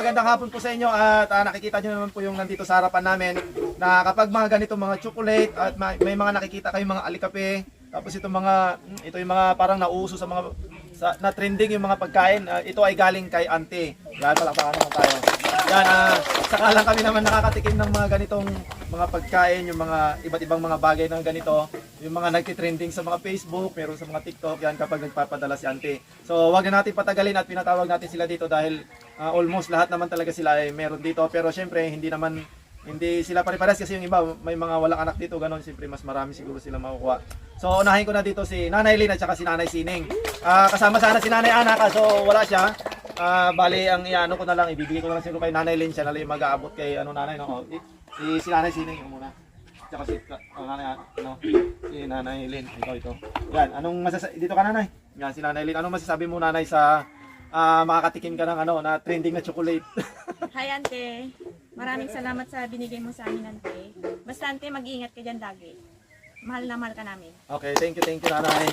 magandang hapon po sa inyo at nakikita nyo naman po yung nandito sa harapan namin na kapag mga ganito mga chocolate at may mga nakikita kayong mga alikape, tapos ito yung mga parang nauuso sa mga na trending yung mga pagkain, ito ay galing kay Auntie. Yan, palakpakan naman tayo. Yan, saka lang kami naman nakakatikim ng mga ganitong mga pagkain, yung mga iba't ibang mga bagay na ganito, yung mga nagtitrending sa mga Facebook, meron sa mga TikTok, yan kapag nagpapadala si Auntie. So wag na natin patagalin at pinatawag natin sila dito dahil almost lahat naman talaga sila ay meron dito. Pero syempre hindi sila pare-pares kasi yung iba may mga walang anak dito, ganun, siyempre mas marami siguro sila makukuha. So unahin ko na dito si Nanay Lynn at saka si Nanay Sining. Kasama sana si Nanay Ana kaso wala siya. Bali ang iano ko na lang, ibibigay ko na lang siguro kay Nanay Lynn, siya na lang mag-aabot kay nanay no. Si Nanay Sining yung muna. Tsaka si si Nanay Lynn, ito. Yan, anong masasabi dito ka Nanay? Yan si Nanay Lynn. Anong masasabi mo Nanay sa makakatikim ka ng na trending na chocolate? Hi Ante, maraming salamat sa binigay mo sa amin Ante. Basta Ante, mag-iingat ka dyan lagi. Mahal na mahal ka namin. Okay, thank you Nanay.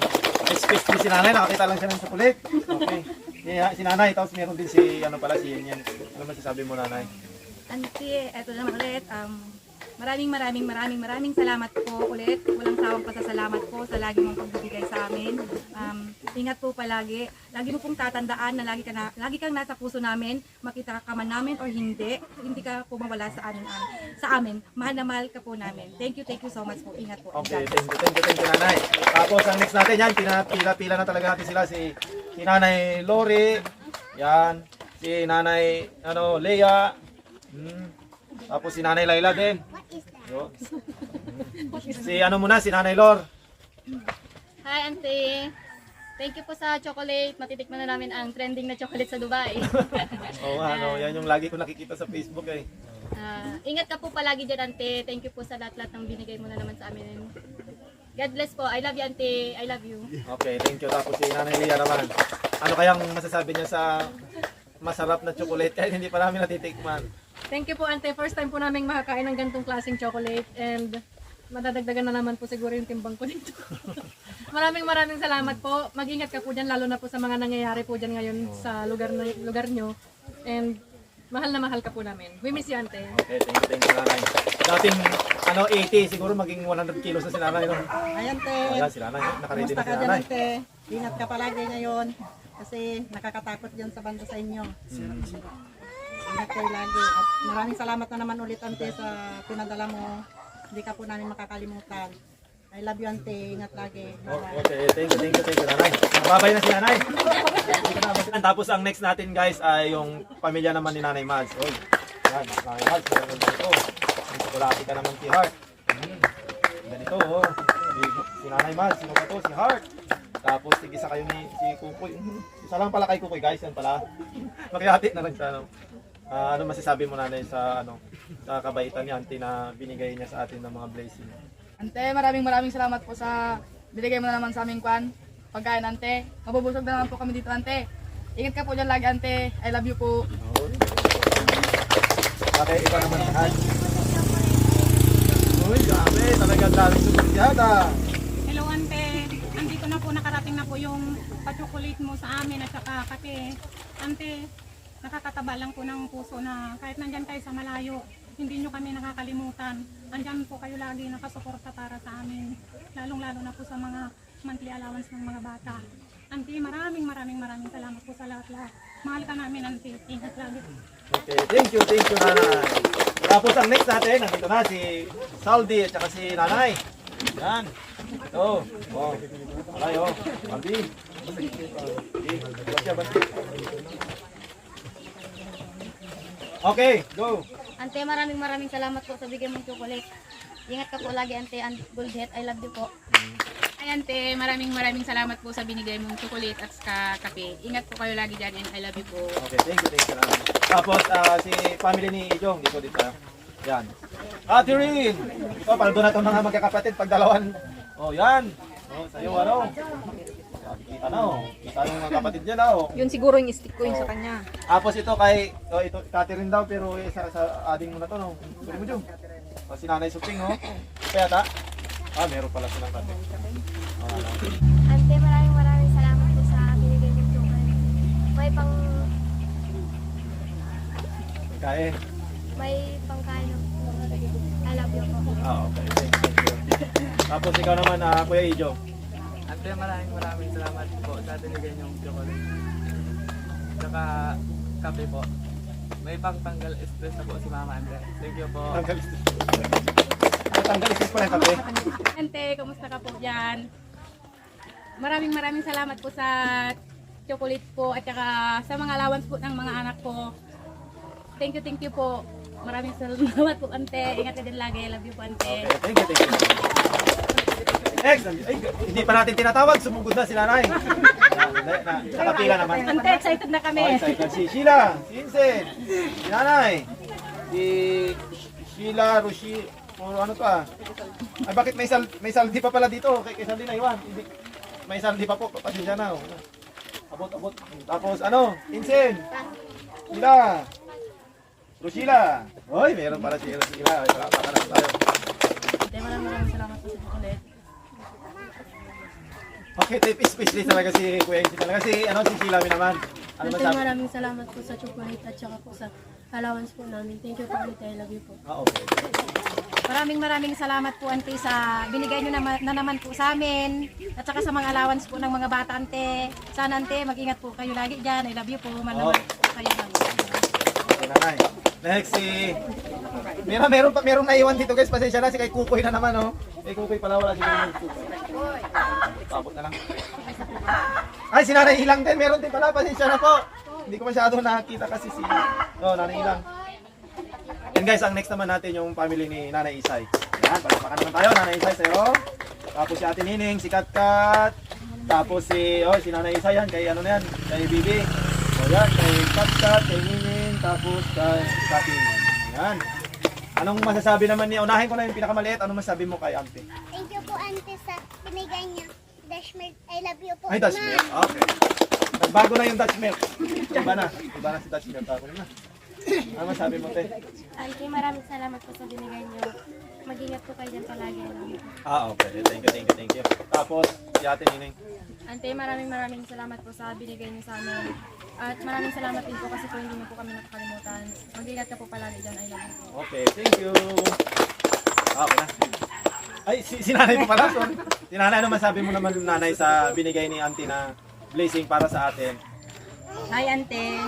Excuse me si Nanay, nakakita lang siya ng chocolate. Okay. Si Nanay, tapos meron din si si Yan. Ano masasabi mo Nanay? Ante, eto naman ulit. Maraming salamat po ulit. Walang sawang pasasalamat po sa lagi mong pagbibigay sa amin. Ingat po palagi. Lagi mo pong tatandaan na lagi kang nasa puso namin. Makita ka man namin or hindi ka po mawala sa amin. Mahal na mahal ka po namin. Thank you so much po. Ingat po. Okay, thank you Nanay. Tapos ang next natin yan, pila na talaga natin sila si Nanay Lori. Yan, si Nanay Leia. Tapos si Nanay Laila din. Si Nanay Lor. Hi Auntie. Thank you po sa chocolate. Matitikman na namin ang trending na chocolate sa Dubai. Yan yung lagi ko nakikita sa Facebook eh. Ingat ka po palagi dyan Auntie. Thank you po sa lahat ng binigay mo na naman sa amin. God bless po. I love you Auntie. I love you. Okay, thank you. Tapos si Nanay Lia naman. Ano kayang masasabi niya sa masarap na chocolate kahit hindi pa namin natitikman? Thank you po Ante, first time po namin makakain ng ganitong klaseng chocolate and madadagdagan na naman po siguro yung timbang ko dito. maraming salamat po. Mag-ingat ka po dyan lalo na po sa mga nangyayari po dyan ngayon sa lugar nyo. And mahal na mahal ka po namin. We miss you Ante. Okay, thank you Nanay. Dating 80 siguro maging 100 kilos na si Nanay. No? Ayan te, Yan si Nanay, nakaready na kumusta si ka dyan Nanay. te? Ingat ka palagi ngayon kasi nakakatakot dyan sa banda sa inyo. Ingat kayo lagi at maraming salamat na naman ulit ante sa pinadala mo. Hindi ka po namin makakalimutan. I love you ante, ingat lagi. Bye-bye. Okay, thank you Nanay. Babay na si Nanay. Tapos ang next natin guys ay yung pamilya naman ni Nanay Mads. Oh, yan, Nanay Mads, meron dito. Chocolate ka naman si Heart. Ganito oh. Si Nanay Mads, sino ba to? Si Heart. Tapos tig-isa kayo ni si Kukoy. Isa lang pala kay Kukoy guys, yan pala. Makihati na lang siya. Ano masasabi mo Nanay sa sa kabaitan ni Auntie na binigay niya sa atin ng mga blessing? Ante, maraming salamat po sa binigay mo na naman sa aming pagkain Ante. Mabubusog na naman po kami dito Ante. Ingat ka po dyan lagi Ante. I love you po. Okay, iba naman si Hal. Uy, grabe, talagang daming sumunsyada. Hello Ante, andito na po, nakarating na po yung pa-chocolate mo sa amin at saka kape. Ante, nakakataba lang po ng puso na kahit nandyan kayo sa malayo, hindi nyo kami nakakalimutan. Andyan po kayo lagi nakasuporta para sa amin, lalong-lalo na po sa mga monthly allowance ng mga bata. Ante, maraming salamat po sa lahat-lahat. Mahal ka namin Ante, ingat lagi. Okay, thank you Nanay. Tapos ang next natin, nandito na si Saldi at saka si Nanay. Yan. Ito. Oh. Nanay oh. Saldi. Okay, go. Ante, maraming salamat po sa bigay mong chocolate. Ingat ka po lagi Ante and Goldhead. I love you po. Hi Ante, maraming salamat po sa binigay mong chocolate at saka kape. Ingat po kayo lagi dyan and I love you po. Okay, thank you Nanay. Tapos si family ni Jong dito. Yan. Catherine! Ito, paldo na ito mga magkakapatid pag dalawan. Oh, yan. Oh, sa'yo kita na oh. Kita yung mga kapatid niya na oh. Yun siguro yung stick ko yung sa kanya. Tapos ito ito Catherine daw pero sa ading mo na to no. Pwede mo Jong. Si Nanay Suping no. Kaya ta? Meron pala silang kape. Ante, maraming salamat po sa binigay mong chocolate. May pang pagkain. May pangkain ng I love you po. Okay. Thank you. Tapos ikaw naman, Kuya Ijo. Ante, maraming salamat po sa binigay niyong chocolate. Saka kape po. May pangtanggal stress na po si Mama Ante. Thank you po. Tanggal stress. Tanggal stress pala yung kape. Ante, kumusta ka po dyan? Maraming salamat po sa chocolate po at saka sa mga allowance po ng mga anak ko. Thank you po. Maraming salamat po, Ante. Ingat ka din lagi. I love you po, Ante. Okay, thank you. Next, ay, hindi pa natin tinatawag, sumugod na si nanay. Nakapila naman. Ante, excited na kami. Okay, excited. Si Sheila, si Vincent, si nanay, si Sheila, Roshi, o ano to Ay, bakit may saldi pa pala dito? Kay saldi na iwan. Hindi, may saldi pa po, pasensya na. Abot. Tapos ano, Vincent, Sheila, Roshila. Hoy, meron pala si Sheila. Ay, palakpakan na tayo. Maraming salamat po sa chocolate. Okay, type specialist talaga si Kuya Insi talaga. Si Sheila naman. Ano masabi? Maraming salamat po sa chocolate at saka po sa allowance po namin. Thank you po, Ante. I love you po. Okay. Maraming salamat po, Ante, sa binigay nyo na naman po sa amin. At saka sa mga allowance po ng mga bata, Ante. Sana, Ante, mag-ingat po kayo lagi dyan. I love you po. Manaman po kayo lagi. Okay, nanay. Next si merong naiwan dito guys, pasensya na si kay Kukoy na naman oh. Kay Kukoy pala wala siguro ng Kukoy. Tapos na lang. Ay, si Nanay Ilang din, meron din pala, pasensya na po. Hindi ko masyado nakita kasi si Nanay Ilang. And guys, ang next naman natin yung family ni Nanay Isay. Yan, palakpakan naman tayo, Nanay Isay sa'yo. Tapos si Ate Nining, si Katkat. Tapos si Nanay Isay yan, kay ano na yan, kay Bibi. O yan, kay Katkat, kay Nining, tapos kay Kati. Yan. Anong masasabi naman niya? Unahin ko na yung pinakamaliit. Anong masasabi mo kay Auntie? Thank you po, Ante, sa binigay niya. Dash milk, I love you po. Ay, Dutch milk. Okay. Nagbago na yung Dutch milk. Iba na si Dutch milk. Tapos na. Ano masabi mo, te? Ante, maraming salamat po sa binigay niyo. Mag-ingat po kayo dyan palagi. Okay. Thank you. Tapos, si Ate Nining. Ante, maraming salamat po sa binigay niyo sa amin. At maraming salamat din po kasi po hindi niyo po kami nakakalimutan. Mag-ingat ka po palagi dyan. I love you po. Okay, thank you. Okay na. Ay, si nanay pa pala. Sorry. Si nanay, ano masabi mo naman nanay sa binigay ni Auntie na blessing para sa atin? Hi, Ante.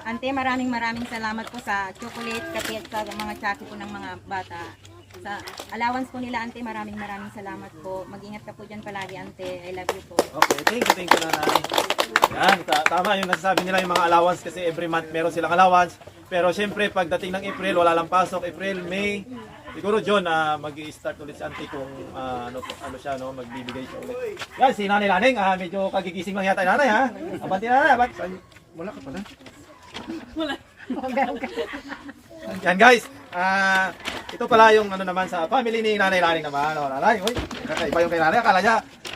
Ante, maraming salamat po sa chocolate, kape at sa mga tsaki po ng mga bata. Sa allowance po nila, Ante, maraming salamat po. Mag-ingat ka po dyan palagi, Ante. I love you po. Okay, thank you nanay. Yan, tama yung nasasabi nila yung mga allowance kasi every month meron silang allowance. Pero syempre pagdating ng April, wala lang pasok. April, May, siguro June mag-i-start ulit si Auntie kung ano siya, no, magbibigay siya ulit. Yan, si Nanay Laning, medyo kagigising lang yata yung nanay ha. Abanti na nanay, wala ka pala. Yan guys, ito pala yung ano naman sa family ni Nanay Laning naman. Nanay, uy, kakaiba yung kay nanay.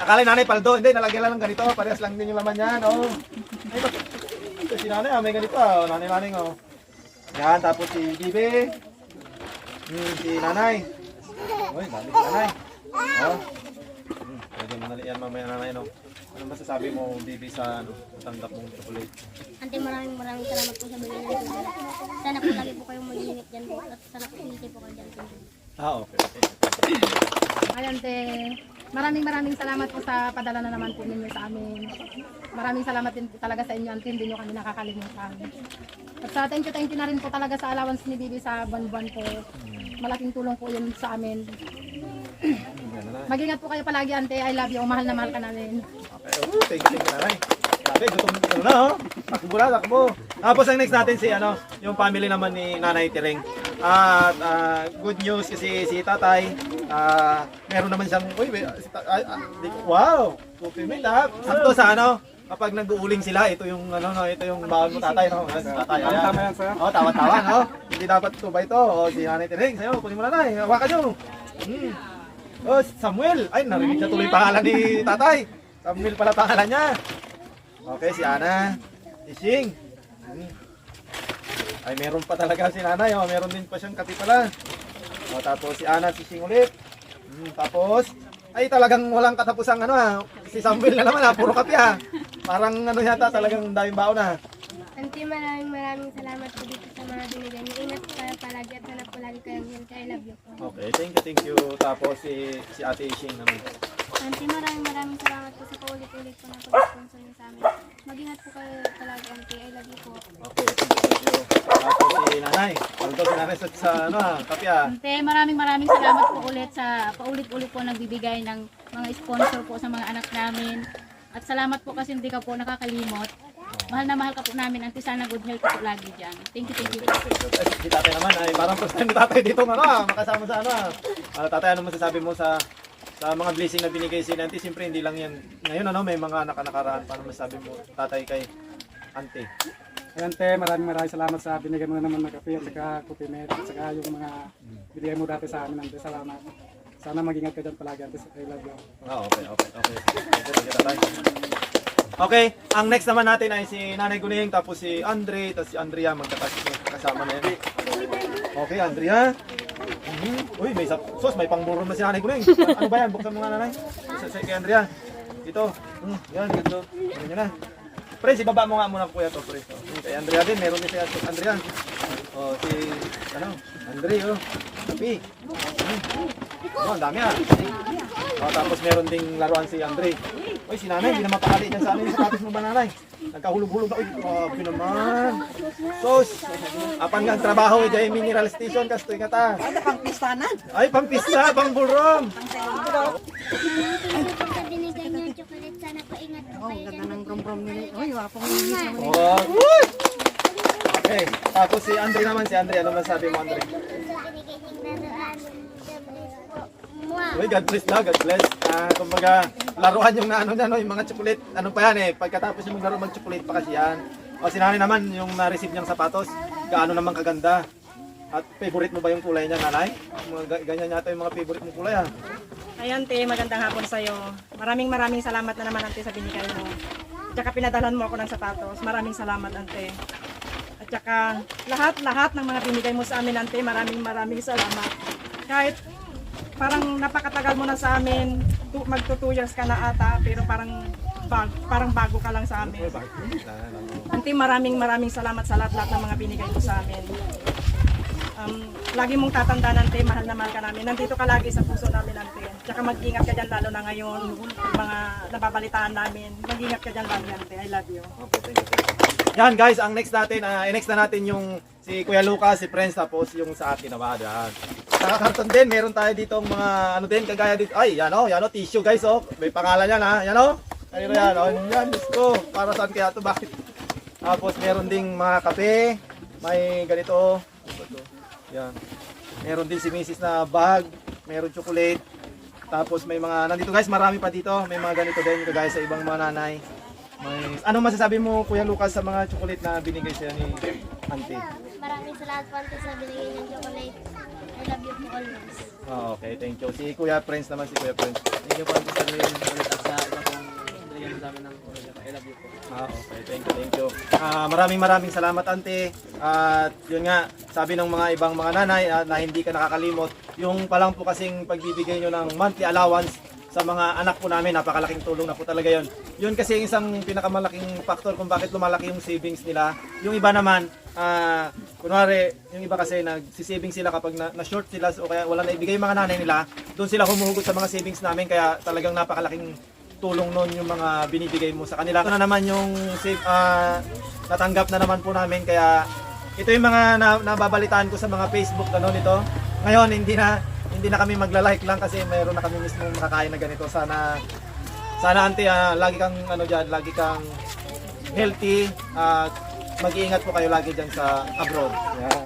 Akala nanay paldo, hindi, nalagyan lang ng ganito. Parehas lang din yung laman yan. Ito si nanay, may ganito. Nanay Laning. Yan, tapos si Bibi. Si nanay. Uy, dami si nanay. Pwede mo nalian mamaya nanay. Ano masasabi mo, Bibi, sa tanggap mong chocolate? Ante, maraming salamat po sa binigay niyo. Sana po lagi po kayong mag-ingat dyan po. At sana po hindi po kayo dyan. Okay. Hi, Ante. Maraming salamat po sa padala na naman po ninyo sa amin. Maraming salamat din po talaga sa inyo, Ante. Hindi nyo kami nakakalimutan. At sa thank you na rin po talaga sa allowance ni Bibi sa buwan-buwan po. Malaking tulong po yun sa amin. Mag-ingat po kayo palagi, Ante. I love you. Mahal na mahal ka namin. Okay, thank you nanay. Sabi, gutom na takbo. Tapos ang next natin si yung family naman ni Nanay Tireng. At good news kasi si Tatay, meron naman siyang, wow, compliment ha. Sakto sa kapag nag-uuling sila, ito yung ito yung baon mo Tatay, no? Tatay, ayan. Tama yan, sir. Tawa-tawa, no? Hindi dapat ito ba ito? Si Nanay Tireng, sa'yo, kunin mo na hawakan nyo. Samuel, ay narinig niya tuloy pangalan ni Tatay. Samuel pala pangalan niya. Okay, si Ana, si Shing. Ay, meron pa talaga si Nanay. Meron din pa siyang kape pala. Tapos si Ana, si Shing ulit. Tapos, ay talagang walang katapusang si Samuel na naman puro kape ha. Parang yata talagang daming baon na. Auntie, maraming salamat po dito sa mga binigay niyo. Ingat po kayo palagi at hanap po lagi kayong healthy. I love you po. Okay, thank you. Tapos si Ate Ishing naman. Auntie, maraming salamat po sa paulit-ulit po na pag-sponsor niyo sa amin. Mag-ingat po kayo palagi, Auntie. I love you po. Okay, thank you. Tapos si Nanay. Paldo si Nanay sa kape ah. Ante, maraming salamat po ulit sa paulit-ulit po nagbibigay ng mga sponsor po sa mga anak namin. At salamat po kasi hindi ka po nakakalimot. Mahal na mahal ka po namin. Ante, sana good health po lagi dyan. Thank you. Si tatay naman ay parang first time ni tatay dito makasama sa tatay, ano masasabi mo sa mga blessing na binigay si Auntie? Siyempre hindi lang yan ngayon, may mga nakaraan. Paano masasabi mo tatay kay Auntie? Ayan te, maraming salamat sa binigay mo na naman na kape at saka kupimet at saka yung mga binigay mo dati sa amin. Ante, salamat. Sana mag-ingat ka dyan palagi. Ante, I love you. Okay. Thank you, tatay. Okay, ang next naman natin ay si Nanay Guning, tapos si Andre, tapos si Andrea magkakasama na yan. Okay, Andrea. Uy, may sauce, may pangburon na si Nanay Guning. Ano ba yan? Buksan mo nga, Nanay. Kay Andrea. Ito. Yan, ganito. Ganyan na. Pre, ibaba mo nga muna po yan to, pre. Kay Andrea din, meron din si Andrea. Si, Andre, Kapi. Ang dami ah. Tapos meron ding laruan si Andre. Uy, si Nanay, hindi na mapakali dyan sa amin yung sapatos mo ba, Nanay? Nagkahulog-hulog na. Uy, grabe naman. Sos, apan nga ang trabaho dyan mineral station, kastoy nga ta. Ay, pangpistanan. Ay, pampista, pambulrom. Sa binigay niyo yung chocolate, sana po ingat po kayo Ganda dyan. ng brom-brom nila. Uy, wapang linis naman. Okay, tapos si Andre naman, ano masabi mo, Andre? Sa binigay niyong laruan, God bless po. Mwah! Uy, God bless na, God bless. Kumbaga, laruan yung yung mga chocolate. Ano pa yan pagkatapos yung maglaro mag-chocolate pa kasi yan. O si Nanay naman, yung na-receive niyang sapatos, gaano naman kaganda. At favorite mo ba yung kulay niya, Nanay? Ganyan yata yung mga favorite mong kulay Ay, Ante, magandang hapon sa'yo. Maraming salamat na naman, Ante, sa binigay mo. At saka pinadalhan mo ako ng sapatos. Maraming salamat, Ante. At saka lahat ng mga binigay mo sa amin, Ante, maraming salamat. Kahit parang napakatagal mo na sa amin, magto 2 years ka na ata, pero parang bago ka lang sa amin. Ante, maraming salamat sa lahat ng mga binigay mo sa amin. Lagi mong tatandaan, Ante, mahal na mahal ka namin. Nandito ka lagi sa puso namin, Ante. Tsaka mag-ingat ka dyan, lalo na ngayon, mga nababalitaan namin. Mag-ingat ka dyan lagi, Ante. I love you. Yan guys, ang next natin, next na natin yung si Kuya Lucas, si Prince, tapos yung sa akin naman. Yan. Sa karton din, meron tayo ditong mga kagaya dito. Ay, yan tissue guys May pangalan yan yan Ayun yan, gusto. Para saan kaya ito, bakit? Tapos meron ding mga kape, may ganito. Yan. Meron din si Mrs. na bag, meron chocolate. Tapos may mga, nandito guys, marami pa dito. May mga ganito din, kagaya sa ibang mga nanay. Anong masasabi mo, Kuya Lucas, sa mga chocolate na binigay sa'yo ni Auntie? Maraming salamat po, Ante, sa binigay niyong chocolate. I love you po always. Okay, thank you. Si Kuya Prince naman, si Kuya Prince. Thank you po sa binigay mo ulit at sa iba pong binigay mo sa amin ng ulit. I love you po. Okay, thank you. Maraming salamat, Auntie. At yun nga, sabi ng mga ibang mga nanay na hindi ka nakakalimot, yung palang po kasing pagbibigay nyo ng monthly allowance sa mga anak po namin, napakalaking tulong na po talaga yun. Yun kasi isang pinakamalaking factor kung bakit lumalaki yung savings nila. Yung iba naman, kunwari, yung iba kasi nagsisaving sila kapag na-short sila o kaya wala na ibigay yung mga nanay nila, doon sila humuhugot sa mga savings namin, kaya talagang napakalaking tulong nun yung mga binibigay mo sa kanila. Ito na naman yung natanggap na naman po namin, kaya ito yung mga nababalitaan ko sa mga Facebook ito. Ngayon, hindi na kami magla-like lang kasi mayroon na kami mismo makakain na ganito. Sana Auntie, lagi kang lagi kang healthy at mag-iingat po kayo lagi diyan sa abroad. Yeah.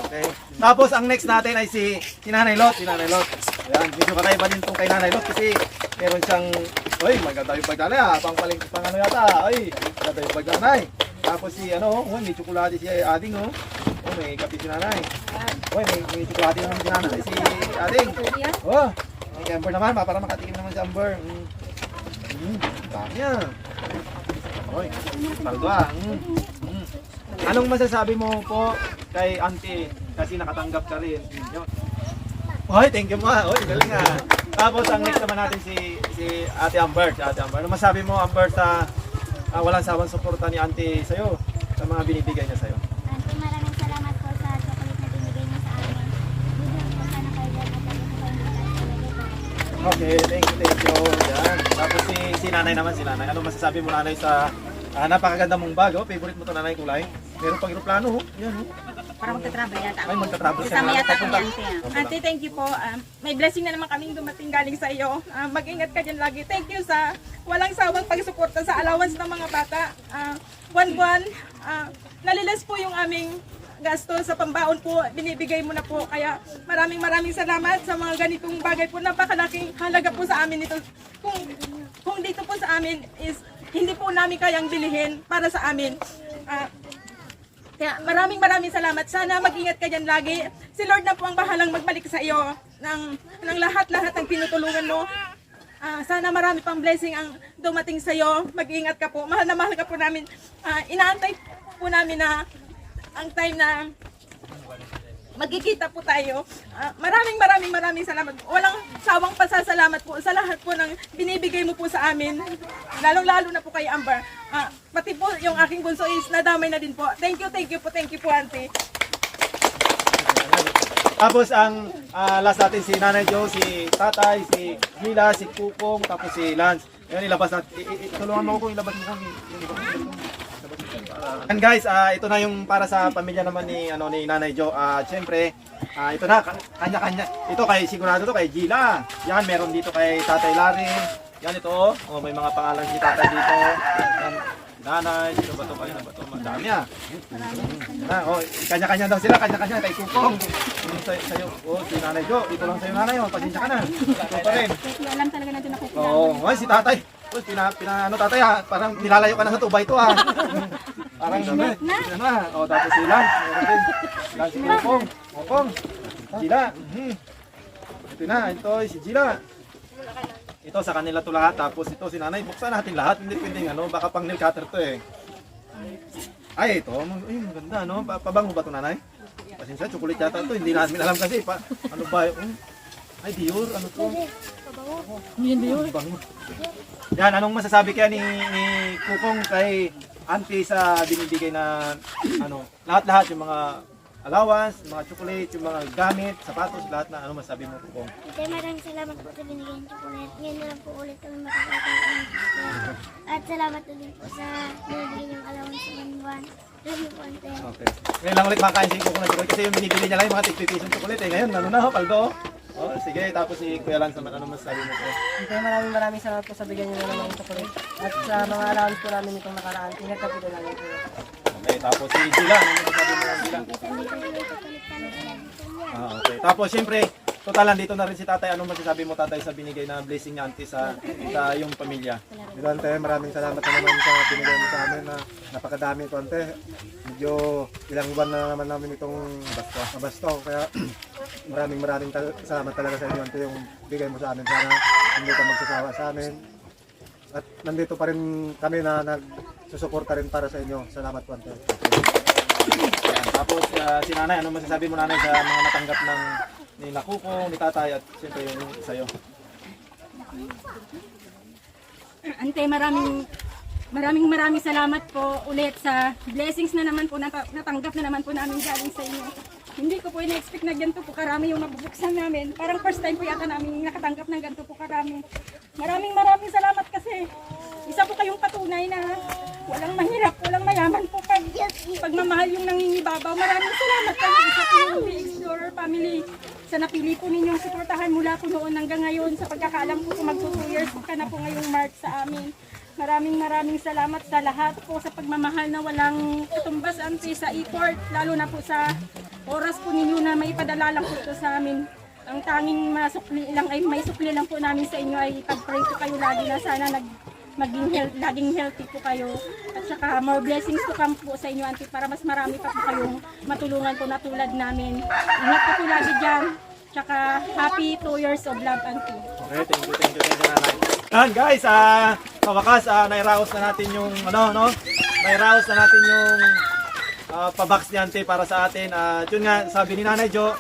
Okay. Tapos ang next natin ay si Nanay Lot, Ayan, medyo kakaiba din tong kay Nanay Lot kasi meron siyang maganda yung pagdanay pang yata. Maganda yung pagdanay. Tapos may tsokolate si Ading may kape si Nanay. May tsokolate naman si Nanay. Si Ading. Si Amber naman, para makatikim naman si Amber. Dami yan. Paldo Anong masasabi mo po kay Auntie kasi nakatanggap ka rin? Thank you ma. Galing Tapos ang next naman natin si Ate Amber. Ano masabi mo, Amber, sa walang sawang suporta ni Auntie sa'yo sa mga binibigay niya sa'yo. Auntie, maraming salamat po sa chocolate na binigay niyo sa amin. Bigyan po sana kayo dyan at lagi po kayo magkakaroon. Okay, thank you. Yan. Tapos si nanay naman, si nanay. Ano masasabi mo nanay sa napakaganda mong bag? Oh? Favorite mo to nanay kulay? Meron pang aeroplano, oh. Yan, oh. Para magta-travel yata ako. Ay, magta-travel ka Kasama na. yata kami, Papunta- Auntie. Auntie, thank you po. May blessing na naman kaming dumating galing sa iyo. Mag-ingat ka dyan lagi. Thank you sa walang sawang pagsuporta sa allowance ng mga bata. Buwan-buwan, nalilas po yung aming gasto sa pambaon po. Binibigay mo na po. Kaya maraming salamat sa mga ganitong bagay po. Napakalaking halaga po sa amin ito. Kung dito po sa amin is hindi po namin kayang bilihin para sa amin. Kaya maraming salamat. Sana mag-ingat ka dyan lagi. Si Lord na po ang bahalang magbalik sa iyo ng lahat-lahat ng tinutulungan mo. Sana marami pang blessing ang dumating sa iyo. Mag-ingat ka po. Mahal na mahal ka po namin. Inaantay po namin na ang time na magkikita po tayo. Maraming salamat. Walang sawang pasasalamat po sa lahat po ng binibigay mo po sa amin. Lalong-lalo na po kay Amber. Pati po yung aking bunso is nadamay na din po. Thank you po, Auntie. Tapos ang last natin si Nanay Jo, si Tatay, si Mila, si Kukong, tapos si Lance. Yan, ilabas natin. Tulungan mo ko, ilabas mo ko. And guys, ito na yung para sa pamilya naman ni Nanay Jo. Siyempre, ito na kanya-kanya. Ito kay sigurado to kay Gila. Yan, meron dito kay Tatay Larry. Yan ito. Oh, may mga pangalan si Tatay dito. Yan, Nanay, sino ba to? Kayo na ba to? Madami ah. Oh, kanya-kanya daw sila, kanya-kanya kay Kukong. Sa'yo, oh, si Nanay Jo. Dito lang sa'yo Nanay, oh, pasensya ka na. Ito pa rin. Alam talaga natin ako. Oo, si Tatay. Oh, Tatay ha, parang nilalayo ka na sa tubay to ha. Parang na. Oh, tapos si Lance, meron din. Lance si Kukong. Gila. Ito na, ito si Gila. Ito sa kanila to lahat, tapos ito si Nanay, buksan natin lahat, hindi pwedeng baka pang nail cutter to eh. Ay, ito, maganda pabango ba to Nanay? Pasensya, chocolate yata to, hindi namin alam kasi, ano ba ay, Dior, ano to? Hindi Dior. Bango. Yan, anong masasabi kaya ni Kukong kay Auntie sa binibigay na lahat-lahat yung mga allowance, mga chocolate, yung mga gamit, sapatos, lahat na masasabi mo Kukong? Okay, maraming salamat po sa binigay ng chocolate. Ngayon na lang po ulit kami makakita. At salamat din po sa binigay niyong allowance sa buwan. Love you po, Ante. Okay. Ngayon lang ulit makakain si Kukong na chocolate kasi yung binibili niya lang yung mga tig-pisong chocolate eh. Ngayon, paldo. Oh, sige, tapos si Kuya Lance naman, ano masasabi mo po? Okay, maraming salamat po sa bigyan niyo naman ng chocolate. At sa mga allowance po namin itong nakaraan. Ingat ka po doon namin po. Okay, tapos si Gila, ano masasabi mo Gila? Okay, tapos siyempre, total nandito na rin si Tatay. Anong masasabi mo Tatay sa binigay na blessing niya Auntie sa iyong pamilya? Ante, maraming salamat na naman sa binigay mo sa amin na napakadami ito Ante. Medyo ilang buwan na naman namin itong basto. Kaya maraming salamat talaga sa inyo Ante yung bigay mo sa amin. Sana hindi ka magsasawa sa amin. At nandito pa rin kami na nagsusuporta rin para sa inyo. Salamat po Ante. Yan. Tapos si Nanay, ano masasabi mo Nanay sa mga natanggap ng ni Kukong, ni Tatay at siyempre yung sa'yo? Ante, maraming salamat po ulit sa blessings na naman po natanggap na naman po namin galing sa inyo. Hindi ko po ina-expect na ganito po karami yung mabubuksan namin. Parang first time po yata namin nakatanggap ng ganito po karami. Maraming salamat kasi isa po kayong patunay na walang mahirap, walang mayaman po pagmamahal yung nangingibabaw. Maraming salamat kayo isa po yung Explorer family sa napili po ninyong suportahan mula po noon hanggang ngayon sa pagkakaalam po kung magto 2 years ka na po ngayong March sa amin. Maraming salamat sa lahat po sa pagmamahal na walang tutumbas Auntie sa effort, lalo na po sa oras po ninyo na may padala lang po ito sa amin. Ang tanging masukli lang ay may sukli lang po namin sa inyo ay pag-pray po kayo lagi na sana laging healthy po kayo. At saka more blessings to come po sa inyo Auntie para mas marami pa po kayong matulungan po na tulad namin. Ingat po lagi dyan. Tsaka happy 2 years of love Auntie. Okay, thank you Nanay. Yan guys, sa wakas nairaos na natin yung nairaos na natin yung pa-box ni Auntie para sa atin. Yun nga, sabi ni Nanay Jo,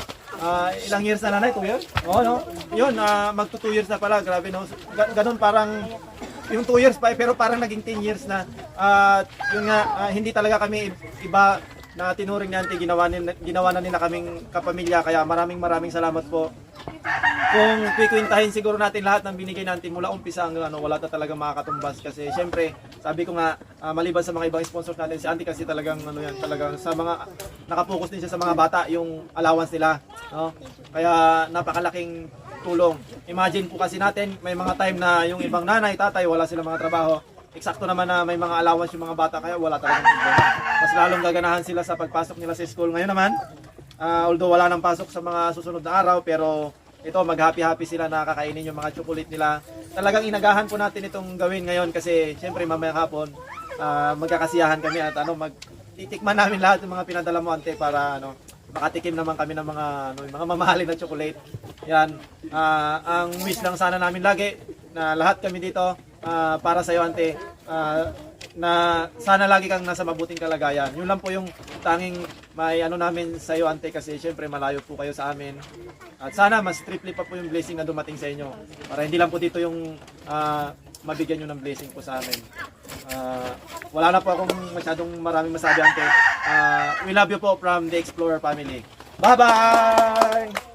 ilang years na Nanay? 2 years? Oo, no? Yun, magto 2 years na pala. Grabe, no? Ganun parang yung 2 years pa, pero parang naging 10 years na. At yun nga, hindi talaga kami iba na tinuring ni Auntie, ginawa na nila kaming kapamilya, kaya maraming salamat po. Kung kikwintahin siguro natin lahat ng binigay natin mula umpisa hanggang wala na talaga makakatumbas, kasi syempre sabi ko nga, maliban sa mga ibang sponsors natin, si Auntie kasi talagang talagang sa mga nakapokus din siya sa mga bata, yung allowance nila, no? Kaya napakalaking tulong. Imagine po kasi natin, may mga time na yung ibang nanay, tatay, wala silang mga trabaho. Eksakto naman na may mga allowance yung mga bata, kaya wala talagang problema. Mas lalong gaganahan sila sa pagpasok nila sa school. Ngayon naman, although wala nang pasok sa mga susunod na araw, pero ito, mag-happy sila na kakainin yung mga chocolate nila. Talagang inagahan po natin itong gawin ngayon kasi syempre mamayang hapon, magkakasiyahan kami at magtitikman namin lahat ng mga pinadala mo, Ante, para makatikim naman kami ng mga mamahalin na chocolate. Yan, ang wish lang sana namin lagi na lahat kami dito para sa iyo, Ante, na sana lagi kang nasa mabuting kalagayan. Yun lang po yung tanging may namin sa iyo, Ante, kasi syempre malayo po kayo sa amin. At sana mas triple pa po yung blessing na dumating sa inyo. Para hindi lang po dito yung mabigyan nyo ng blessing po sa amin. Wala na po akong masyadong maraming masabi, Ante. We love you po from the Explorer family. Bye-bye!